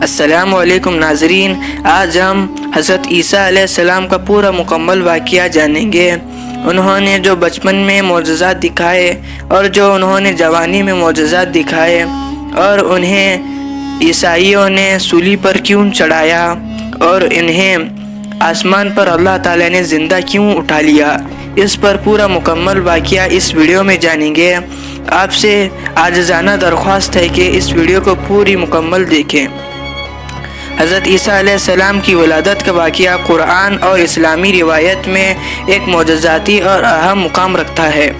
السلام علیکم ناظرین، آج ہم حضرت عیسیٰ علیہ السلام کا پورا مکمل واقعہ جانیں گے۔ انہوں نے جو بچپن میں معجزات دکھائے اور جو انہوں نے جوانی میں معجزات دکھائے، اور انہیں عیسائیوں نے سولی پر کیوں چڑھایا اور انہیں آسمان پر اللہ تعالیٰ نے زندہ کیوں اٹھا لیا، اس پر پورا مکمل واقعہ اس ویڈیو میں جانیں گے۔ آپ سے عاجزانہ درخواست ہے کہ اس ویڈیو کو پوری مکمل دیکھیں۔ حضرت عیسیٰ علیہ السلام کی ولادت کا واقعہ قرآن اور اسلامی روایت میں ایک معجزاتی اور اہم مقام رکھتا ہے۔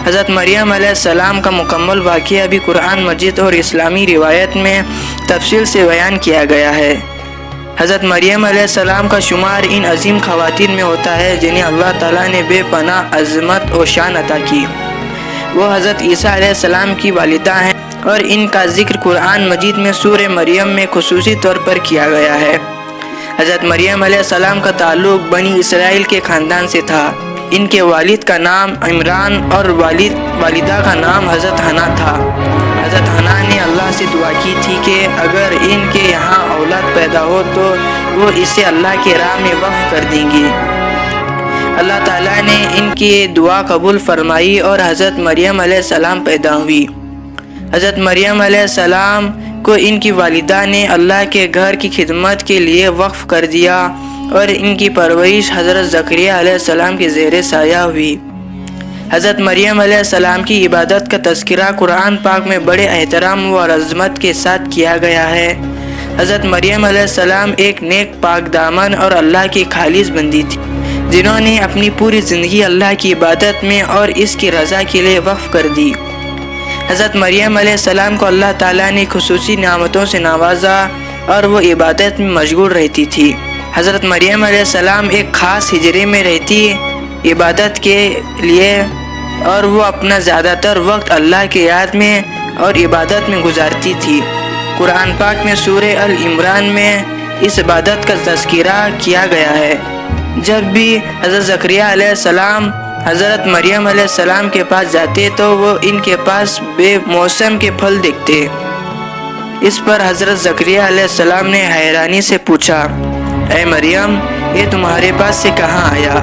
حضرت مریم علیہ السلام کا مکمل واقعہ بھی قرآن مجید اور اسلامی روایت میں تفصیل سے بیان کیا گیا ہے۔ حضرت مریم علیہ السلام کا شمار ان عظیم خواتین میں ہوتا ہے جنہیں اللہ تعالیٰ نے بے پناہ عظمت و شان عطا کی۔ وہ حضرت عیسیٰ علیہ السلام کی والدہ ہیں اور ان کا ذکر قرآن مجید میں سورہ مریم میں خصوصی طور پر کیا گیا ہے۔ حضرت مریم علیہ السلام کا تعلق بنی اسرائیل کے خاندان سے تھا۔ ان کے والد کا نام عمران اور والدہ کا نام حضرت حنا تھا۔ حضرت حنا نے اللہ سے دعا کی تھی کہ اگر ان کے یہاں اولاد پیدا ہو تو وہ اسے اللہ کے راہ میں وقف کر دیں گی۔ اللہ تعالیٰ نے ان کی دعا قبول فرمائی اور حضرت مریم علیہ السلام پیدا ہوئی۔ حضرت مریم علیہ السلام کو ان کی والدہ نے اللہ کے گھر کی خدمت کے لیے وقف کر دیا اور ان کی پرورش حضرت زکریہ علیہ السلام کے زیر سایہ ہوئی۔ حضرت مریم علیہ السلام کی عبادت کا تذکرہ قرآن پاک میں بڑے احترام و عظمت کے ساتھ کیا گیا ہے۔ حضرت مریم علیہ السلام ایک نیک پاک دامن اور اللہ کی خالص بندی تھی، جنہوں نے اپنی پوری زندگی اللہ کی عبادت میں اور اس کی رضا کے لیے وقف کر دی۔ حضرت مریم علیہ السلام کو اللہ تعالیٰ نے خصوصی نعمتوں سے نوازا اور وہ عبادت میں مشغول رہتی تھی۔ حضرت مریم علیہ السلام ایک خاص حجرے میں رہتی عبادت کے لیے اور وہ اپنا زیادہ تر وقت اللہ کے یاد میں اور عبادت میں گزارتی تھی۔ قرآن پاک میں سورہ ال-عمران میں اس عبادت کا تذکرہ کیا گیا ہے۔ جب بھی حضرت زکریہ علیہ السلام حضرت مریم علیہ السلام کے پاس جاتے تو وہ ان کے پاس بے موسم کے پھل دیکھتے۔ اس پر حضرت زکریہ علیہ السلام نے حیرانی سے پوچھا، اے مریم، یہ تمہارے پاس سے کہاں آیا؟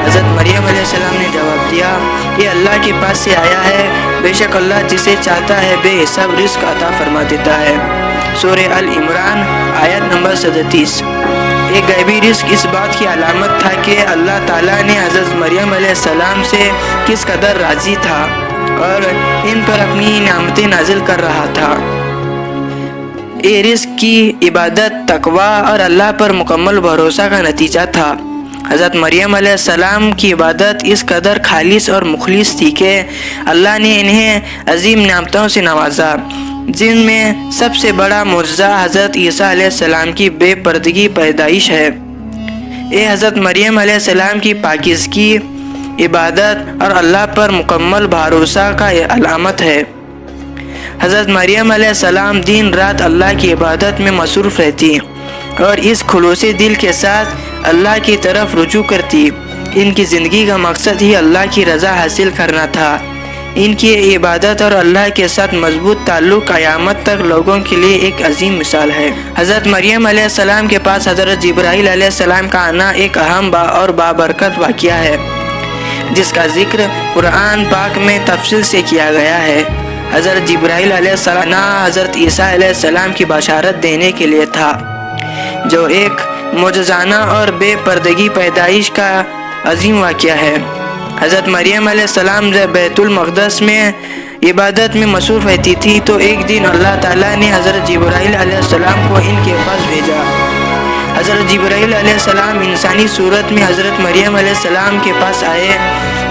حضرت مریم علیہ السلام نے جواب دیا، یہ اللہ کے پاس سے آیا ہے، بے شک اللہ جسے چاہتا ہے بے حساب رزق عطا فرما دیتا ہے۔ سورہ ال-عمران آیت نمبر 37۔ ایک غیبی رزق اس بات کی علامت تھا کہ اللہ تعالیٰ نے حضرت مریم علیہ السلام سے کس قدر راضی تھا اور ان پر اپنی نعمتیں نازل کر رہا تھا۔ یہ رزق کی عبادت تقویٰ اور اللہ پر مکمل بھروسہ کا نتیجہ تھا۔ حضرت مریم علیہ السلام کی عبادت اس قدر خالص اور مخلص تھی کہ اللہ نے انہیں عظیم نعمتوں سے نوازا، جن میں سب سے بڑا معجزہ حضرت عیسیٰ علیہ السلام کی بے پردگی پیدائش ہے۔ یہ حضرت مریم علیہ السلام کی پاکیزگی، عبادت اور اللہ پر مکمل بھروسہ کا علامت ہے۔ حضرت مریم علیہ السلام دن رات اللہ کی عبادت میں مصروف رہتی اور اس خلوص دل کے ساتھ اللہ کی طرف رجوع کرتی۔ ان کی زندگی کا مقصد ہی اللہ کی رضا حاصل کرنا تھا۔ ان کی عبادت اور اللہ کے ساتھ مضبوط تعلق قیامت تک لوگوں کے لیے ایک عظیم مثال ہے۔ حضرت مریم علیہ السلام کے پاس حضرت جبرائیل علیہ السلام کا آنا ایک اہم اور بابرکت واقعہ ہے، جس کا ذکر قرآن پاک میں تفصیل سے کیا گیا ہے۔ حضرت جبرائیل علیہ السلام حضرت عیسیٰ علیہ السلام کی بشارت دینے کے لیے تھا، جو ایک معجزانہ اور بے پردگی پیدائش کا عظیم واقعہ ہے۔ حضرت مریم علیہ السلام جب بیت المقدس میں عبادت میں مصروف رہتی تھی تو ایک دن اللہ تعالیٰ نے حضرت جبرائیل علیہ السلام کو ان کے پاس بھیجا۔ حضرت جبرائیل علیہ السلام انسانی صورت میں حضرت مریم علیہ السلام کے پاس آئے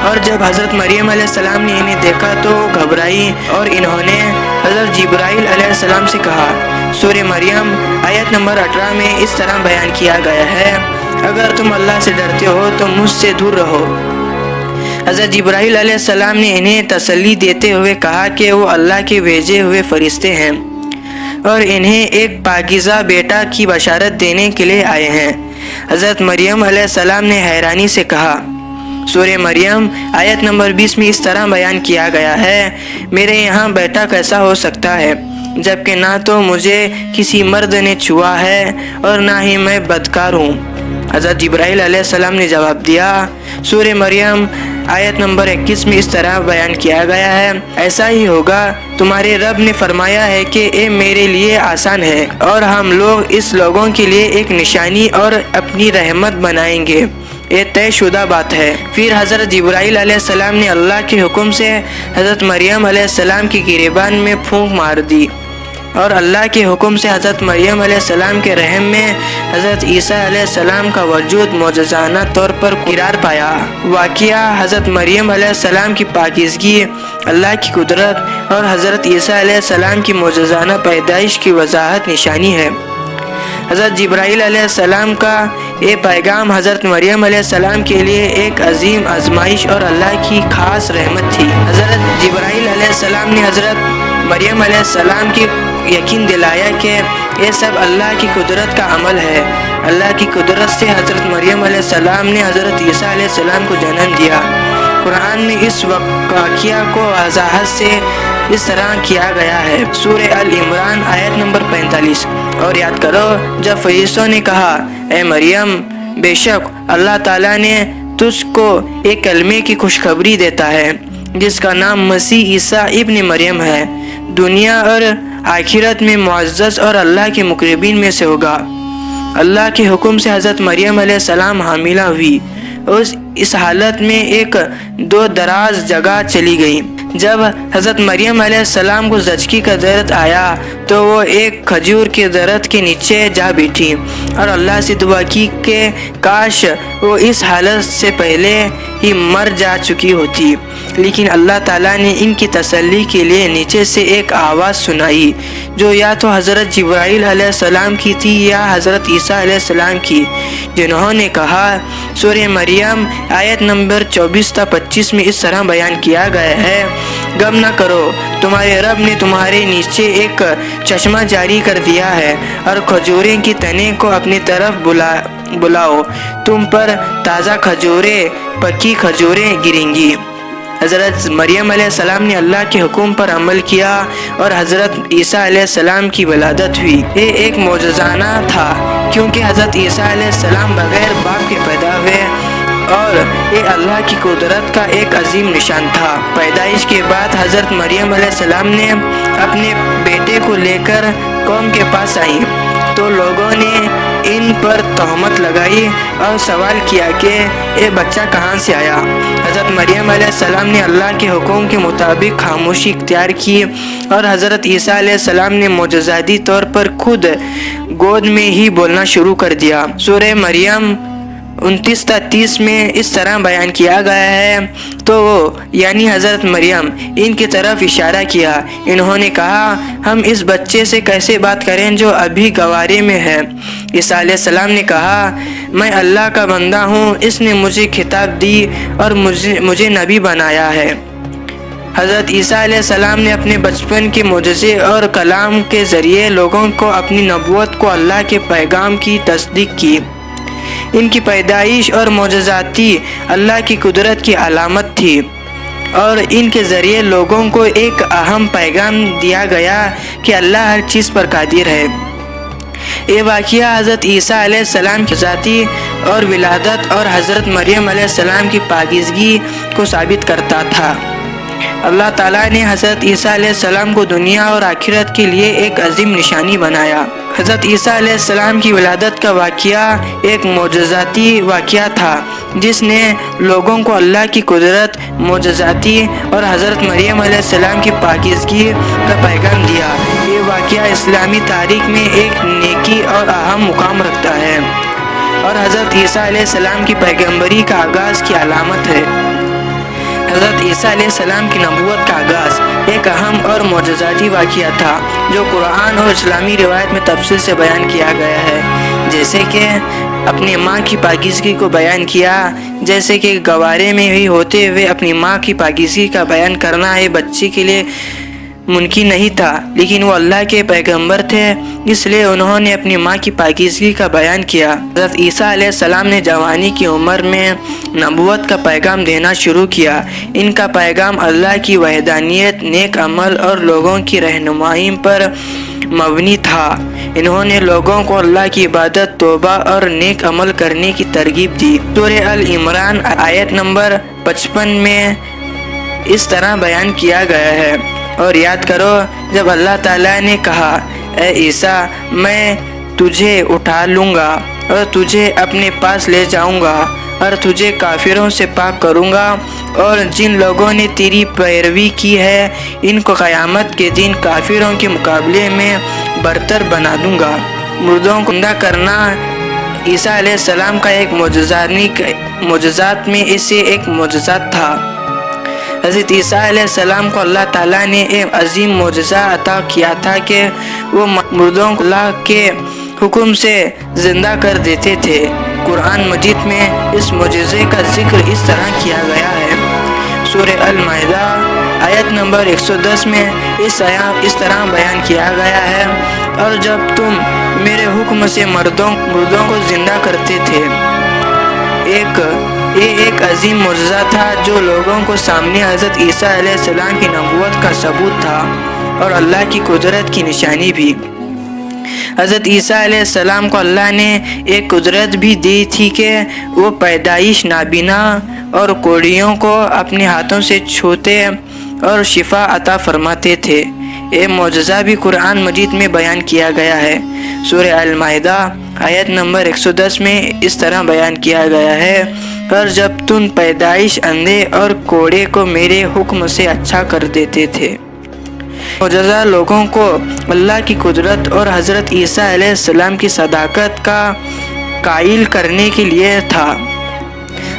اور جب حضرت مریم علیہ السلام نے انہیں دیکھا تو گھبرائی اور انہوں نے حضرت جبرائیل علیہ السلام سے کہا۔ سورہ مریم آیت نمبر 18 میں اس طرح بیان کیا گیا ہے، اگر تم اللہ سے ڈرتے ہو تو مجھ سے دور رہو۔ حضرت جبرائیل علیہ السلام نے انہیں تسلی دیتے ہوئے کہا کہ وہ اللہ کے بھیجے ہوئے فرشتے ہیں اور انہیں ایک پاکیزہ بیٹا کی بشارت دینے کے لیے آئے ہیں۔ حضرت مریم علیہ السلام نے حیرانی سے کہا۔ سورہ مریم آیت نمبر 20 میں اس طرح بیان کیا گیا ہے، میرے یہاں بیٹا کیسا ہو سکتا ہے؟ جبکہ نہ تو مجھے کسی مرد نے چھوا ہے اور نہ ہی میں بدکار ہوں۔ حضرت جبرائیل علیہ السلام نے جواب دیا۔ سورہ مریم آیت نمبر 21 میں اس طرح بیان کیا گیا ہے، ایسا ہی ہوگا، تمہارے رب نے فرمایا ہے کہ اے میرے لیے آسان ہے اور ہم لوگ اس لوگوں کے لیے ایک نشانی اور اپنی رحمت بنائیں گے، یہ طے شدہ بات ہے۔ پھر حضرت جبرائیل علیہ السلام نے اللہ کے حکم سے حضرت مریم علیہ السلام کی گریبان میں پھونک مار دی اور اللہ کے حکم سے حضرت مریم علیہ السلام کے رحم میں حضرت عیسیٰ علیہ السلام کا وجود معجزانہ طور پر قرار پایا۔ واقعہ حضرت مریم علیہ السلام کی پاکیزگی، اللہ کی قدرت اور حضرت عیسیٰ علیہ السلام کی معجزانہ پیدائش کی وضاحت نشانی ہے۔ حضرت جبرائیل علیہ السلام کا یہ پیغام حضرت مریم علیہ السلام کے لیے ایک عظیم آزمائش اور اللہ کی خاص رحمت تھی۔ حضرت جبرائیل علیہ السلام نے حضرت مریم علیہ السلام کی یقین دلایا کہ یہ سب اللہ کی قدرت کا عمل ہے۔ اللہ کی قدرت سے حضرت مریم علیہ السلام نے حضرت عیسیٰ علیہ السلام کو جنم دیا۔ قرآن میں اس واقعہ کو وضاحت سے اس طرح کیا گیا ہے۔ سورہ ال عمران آیت نمبر 45۔ اور یاد کرو جب فرشتوں نے کہا، اے مریم، بے شک اللہ تعالیٰ نے تجھ کو ایک کلمے کی خوشخبری دیتا ہے جس کا نام مسیح عیسیٰ ابن مریم ہے، دنیا اور آخرت میں معزز اور اللہ کے مقربین میں سے ہوگا۔ اللہ کے حکم سے حضرت مریم علیہ السلام حاملہ ہوئی۔ اس حالت میں ایک دور دراز جگہ چلی گئی۔ جب حضرت مریم علیہ السلام کو زچگی کا درد آیا تو وہ ایک کھجور کے درخت کے نیچے جا بیٹھی اور اللہ سے دعا کی کہ کاش وہ اس حالت سے پہلے ہی مر جا چکی ہوتی، لیکن اللہ تعالیٰ نے ان کی تسلی کے لیے نیچے سے ایک آواز سنائی جو یا تو حضرت جبرائیل علیہ السلام کی تھی یا حضرت عیسیٰ علیہ السلام کی، جنہوں نے کہا۔ سورہ مریم آیت نمبر 24 تا 25 میں اس طرح بیان کیا گیا ہے، غم نہ کرو، تمہارے رب نے تمہارے نیچے ایک چشمہ جاری کر دیا ہے اور کھجوریں کی تنے کو اپنی طرف بلاؤ، تم پر تازہ کھجوریں، پکی کھجوریں گریں گی۔ حضرت مریم علیہ السلام نے اللہ کے حکم پر عمل کیا اور حضرت عیسیٰ علیہ السلام کی ولادت ہوئی۔ یہ ایک معجزانہ تھا کیونکہ حضرت عیسیٰ علیہ السلام بغیر باپ کے پیدا ہوئے اور یہ اللہ کی قدرت کا ایک عظیم نشان تھا۔ پیدائش کے بعد حضرت مریم علیہ السلام نے اپنے بیٹے کو لے کر قوم کے پاس آئی تو لوگوں نے ان پر تہمت لگائی اور سوال کیا کہ یہ بچہ کہاں سے آیا۔ حضرت مریم علیہ السلام نے اللہ کے حکم کے مطابق خاموشی اختیار کی اور حضرت عیسیٰ علیہ السلام نے معجزاتی طور پر خود گود میں ہی بولنا شروع کر دیا۔ سورہ مریم 29 تا 30 میں اس طرح بیان کیا گیا ہے، تو وہ یعنی حضرت مریم ان کی طرف اشارہ کیا، انہوں نے کہا، ہم اس بچے سے کیسے بات کریں جو ابھی گوارے میں ہے۔ عیسیٰ علیہ السلام نے کہا، میں اللہ کا بندہ ہوں، اس نے مجھے خطاب دی اور مجھے نبی بنایا ہے۔ حضرت عیسیٰ علیہ السلام نے اپنے بچپن کے معجزے اور کلام کے ذریعے لوگوں کو اپنی نبوت کو اللہ کے پیغام کی تصدیق کی۔ ان کی پیدائش اور معجزاتی اللہ کی قدرت کی علامت تھی اور ان کے ذریعے لوگوں کو ایک اہم پیغام دیا گیا کہ اللہ ہر چیز پر قادر ہے۔ یہ واقعہ حضرت عیسیٰ علیہ السلام کی ذاتی اور ولادت اور حضرت مریم علیہ السلام کی پاکیزگی کو ثابت کرتا تھا۔ اللہ تعالیٰ نے حضرت عیسیٰ علیہ السلام کو دنیا اور آخرت کے لیے ایک عظیم نشانی بنایا۔ حضرت عیسیٰ علیہ السلام کی ولادت کا واقعہ ایک معجزاتی واقعہ تھا جس نے لوگوں کو اللہ کی قدرت، معجزاتی اور حضرت مریم علیہ السلام کی پاکیزگی کا پیغام دیا۔ یہ واقعہ اسلامی تاریخ میں ایک نیکی اور اہم مقام رکھتا ہے اور حضرت عیسیٰ علیہ السلام کی پیغمبری کا آغاز کی علامت ہے۔ حضرت عیسیٰ علیہ السلام کی نبوت کا آغاز ایک اہم اور معجزاتی واقعہ تھا جو قرآن اور اسلامی روایت میں تفصیل سے بیان کیا گیا ہے، جیسے کہ اپنی ماں کی پاکیزگی کو بیان کیا، جیسے کہ گوارے میں ہی ہوتے ہوئے اپنی ماں کی پاکیزگی کا بیان کرنا ہے بچے کے لیے ممکن نہیں تھا، لیکن وہ اللہ کے پیغمبر تھے، اس لیے انہوں نے اپنی ماں کی پاکیزگی کا بیان کیا۔ حضرت عیسیٰ علیہ السلام نے جوانی کی عمر میں نبوت کا پیغام دینا شروع کیا۔ ان کا پیغام اللہ کی وحدانیت، نیک عمل اور لوگوں کی رہنمائی پر مبنی تھا۔ انہوں نے لوگوں کو اللہ کی عبادت، توبہ اور نیک عمل کرنے کی ترغیب دی۔ سورہ ال عمران آیت نمبر 55 میں اس طرح بیان کیا گیا ہے، اور یاد کرو جب اللہ تعالیٰ نے کہا، اے عیسیٰ میں تجھے اٹھا لوں گا اور تجھے اپنے پاس لے جاؤں گا اور تجھے کافروں سے پاک کروں گا، اور جن لوگوں نے تیری پیروی کی ہے ان کو قیامت کے دن کافروں کے مقابلے میں برتر بنا دوں گا۔ مردوں کو زندہ کرنا عیسیٰ علیہ السلام کا ایک معجزات میں سے ایک معجزات تھا۔ حضرت عیسیٰ علیہ السلام کو اللہ تعالیٰ نے ایک عظیم معجزہ عطا کیا تھا کہ وہ مردوں کو اللہ کے حکم سے زندہ کر دیتے تھے۔ قرآن مجید میں اس معجزے کا ذکر اس طرح کیا گیا ہے۔ سورہ المائدہ آیت نمبر 110 میں اس طرح بیان کیا گیا ہے، اور جب تم میرے حکم سے مردوں کو زندہ کرتے تھے۔ یہ ایک عظیم معجزہ تھا جو لوگوں کو سامنے حضرت عیسیٰ علیہ السلام کی نبوت کا ثبوت تھا اور اللہ کی قدرت کی نشانی بھی۔ حضرت عیسیٰ علیہ السلام کو اللہ نے ایک قدرت بھی دی تھی کہ وہ پیدائش نابینا اور کوڑیوں کو اپنے ہاتھوں سے چھوتے اور شفا عطا فرماتے تھے۔ یہ معجزہ بھی قرآن مجید میں بیان کیا گیا ہے۔ سورہ المائدہ آیت نمبر 110 میں اس طرح بیان کیا گیا ہے، اور جب تم پیدائش اندھے اور کوڑے کو میرے حکم سے اچھا کر دیتے تھے۔ معجزہ لوگوں کو اللہ کی قدرت اور حضرت عیسیٰ علیہ السلام کی صداقت کا قائل کرنے کے لیے تھا۔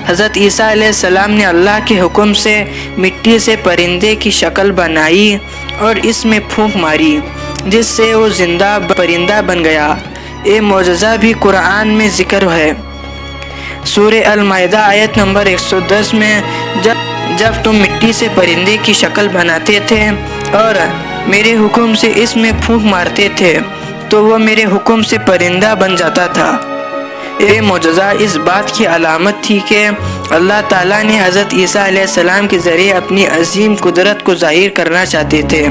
حضرت عیسیٰ علیہ السلام نے اللہ کے حکم سے مٹی سے پرندے کی شکل بنائی اور اس میں پھونک ماری، جس سے وہ زندہ پرندہ بن گیا۔ یہ معجزہ بھی قرآن میں ذکر ہے۔ سورہ المائدہ آیت نمبر 110 میں جب تم مٹی سے پرندے کی شکل بناتے تھے اور میرے حکم سے اس میں پھونک مارتے تھے تو وہ میرے حکم سے پرندہ بن جاتا تھا۔ یہ معجزہ اس بات کی علامت تھی کہ اللہ تعالیٰ نے حضرت عیسیٰ علیہ السلام کے ذریعے اپنی عظیم قدرت کو ظاہر کرنا چاہتے تھے۔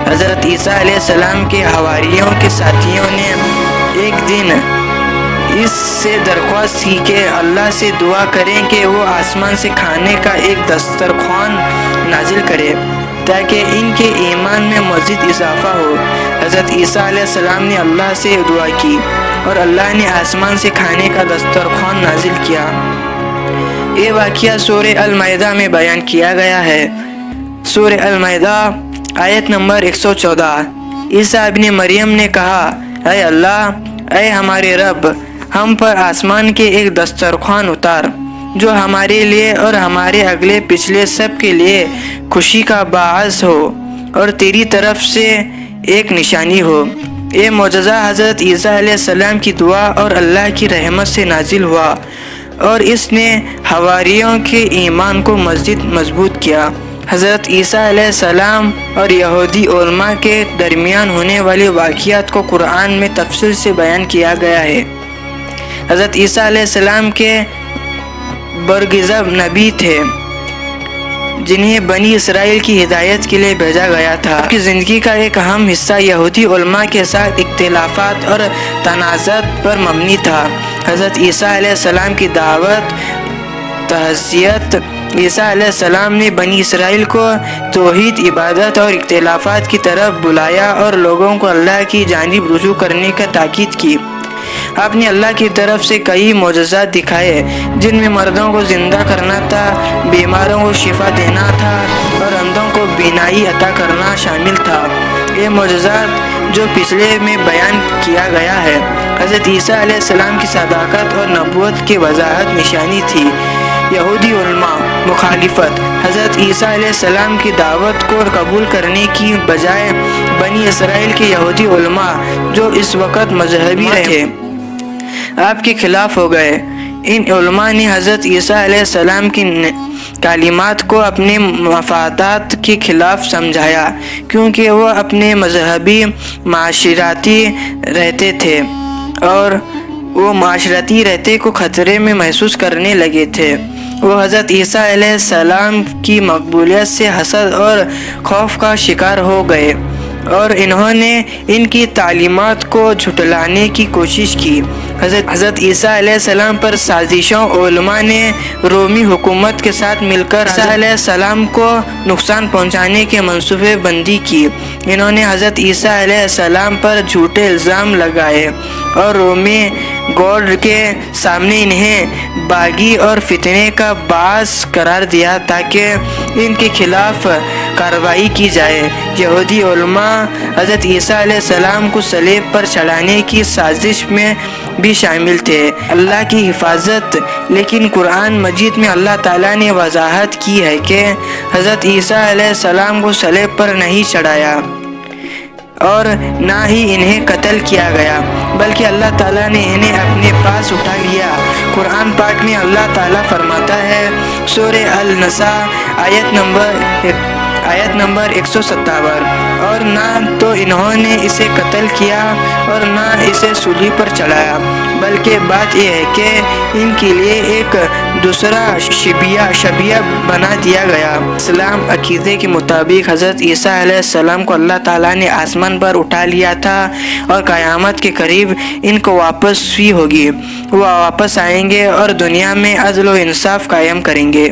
حضرت عیسیٰ علیہ السلام کے حواریوں کے ساتھیوں نے ایک دن اس سے درخواست کی کہ اللہ سے دعا کریں کہ وہ آسمان سے کھانے کا ایک دسترخوان نازل کرے تاکہ ان کے ایمان میں مزید اضافہ ہو۔ حضرت عیسیٰ علیہ السلام نے اللہ سے دعا کی اور اللہ نے آسمان سے کھانے کا دسترخوان نازل کیا۔ یہ واقعہ سورہ المائدہ میں بیان کیا گیا ہے۔ سورہ المائدہ آیت نمبر 114۔ عیسیٰ ابن مریم نے کہا، اے اللہ، اے ہمارے رب، ہم پر آسمان کے ایک دسترخوان اتار جو ہمارے لیے اور ہمارے اگلے پچھلے سب کے لیے خوشی کا باعث ہو اور تیری طرف سے ایک نشانی ہو۔ یہ معجزہ حضرت عیسیٰ علیہ السلام کی دعا اور اللہ کی رحمت سے نازل ہوا، اور اس نے حواریوں کے ایمان کو مزید مضبوط کیا۔ حضرت عیسیٰ علیہ السلام اور یہودی علماء کے درمیان ہونے والے واقعات کو قرآن میں تفصیل سے بیان کیا گیا ہے۔ حضرت عیسیٰ علیہ السلام کے برگزیدہ نبی تھے جنہیں بنی اسرائیل کی ہدایت کے لیے بھیجا گیا تھا۔ آپ کی زندگی کا ایک اہم حصہ یہودی علماء کے ساتھ اختلافات اور تنازعات پر مبنی تھا۔ حضرت عیسیٰ علیہ السلام کی دعوت تحذیت عیسیٰ علیہ السلام نے بنی اسرائیل کو توحید، عبادت اور اختلافات کی طرف بلایا اور لوگوں کو اللہ کی جانب رجوع کرنے کا تاکید کی۔ آپ نے اللہ کی طرف سے کئی معجزات دکھائے جن میں مردوں کو زندہ کرنا تھا، بیماروں کو شفا دینا تھا اور اندھوں کو بینائی عطا کرنا شامل تھا۔ یہ معجزات جو پچھلے میں بیان کیا گیا ہے حضرت عیسیٰ علیہ السلام کی صداقت اور نبوت کی وضاحت نشانی تھی۔ یہودی علماء مخالفت حضرت عیسیٰ علیہ السلام کی دعوت کو قبول کرنے کی بجائے بنی اسرائیل کے یہودی علماء جو اس وقت مذہبی رہے آپ کے خلاف ہو گئے۔ ان علماء نے حضرت عیسیٰ علیہ السلام کی تعلیمات کو اپنے مفادات کے خلاف سمجھایا، کیونکہ وہ اپنے مذہبی معاشرتی رہتے تھے اور وہ معاشرتی رہتے کو خطرے میں محسوس کرنے لگے تھے۔ وہ حضرت عیسیٰ علیہ السلام کی مقبولیت سے حسد اور خوف کا شکار ہو گئے اور انہوں نے ان کی تعلیمات کو جھٹلانے کی کوشش کی۔ حضرت عیسیٰ علیہ السلام پر سازشوں علماء نے رومی حکومت کے ساتھ مل کر عیسیٰ علیہ السلام کو نقصان پہنچانے کے منصوبے بندی کی۔ انہوں نے حضرت عیسیٰ علیہ السلام پر جھوٹے الزام لگائے اور رومی گورڈ کے سامنے انہیں باغی اور فتنے کا باعث قرار دیا تاکہ ان کے خلاف کارروائی کی جائے۔ یہودی علماء حضرت عیسیٰ علیہ السلام کو صلیب پر چڑھانے کی سازش میں بھی شامل تھے۔ اللہ کی حفاظت۔ لیکن قرآن مجید میں اللہ تعالیٰ نے وضاحت کی ہے کہ حضرت عیسیٰ علیہ السلام کو صلیب پر نہیں چڑھایا اور نہ ہی انہیں قتل کیا گیا، بلکہ اللہ تعالیٰ نے انہیں اپنے پاس اٹھا لیا۔ قرآن پاک میں اللہ تعالیٰ فرماتا ہے، سورہ النساء آیت نمبر 157، اور نہ تو انہوں نے اسے قتل کیا اور نہ اسے صلیب پر چڑھایا، بلکہ بات یہ ہے کہ ان کے لیے ایک دوسرا شبیہ بنا دیا گیا۔ اسلام عقیدے کے مطابق حضرت عیسیٰ علیہ السلام کو اللہ تعالیٰ نے آسمان پر اٹھا لیا تھا اور قیامت کے قریب ان کو واپس ہوگی۔ وہ واپس آئیں گے اور دنیا میں عدل و انصاف قائم کریں گے۔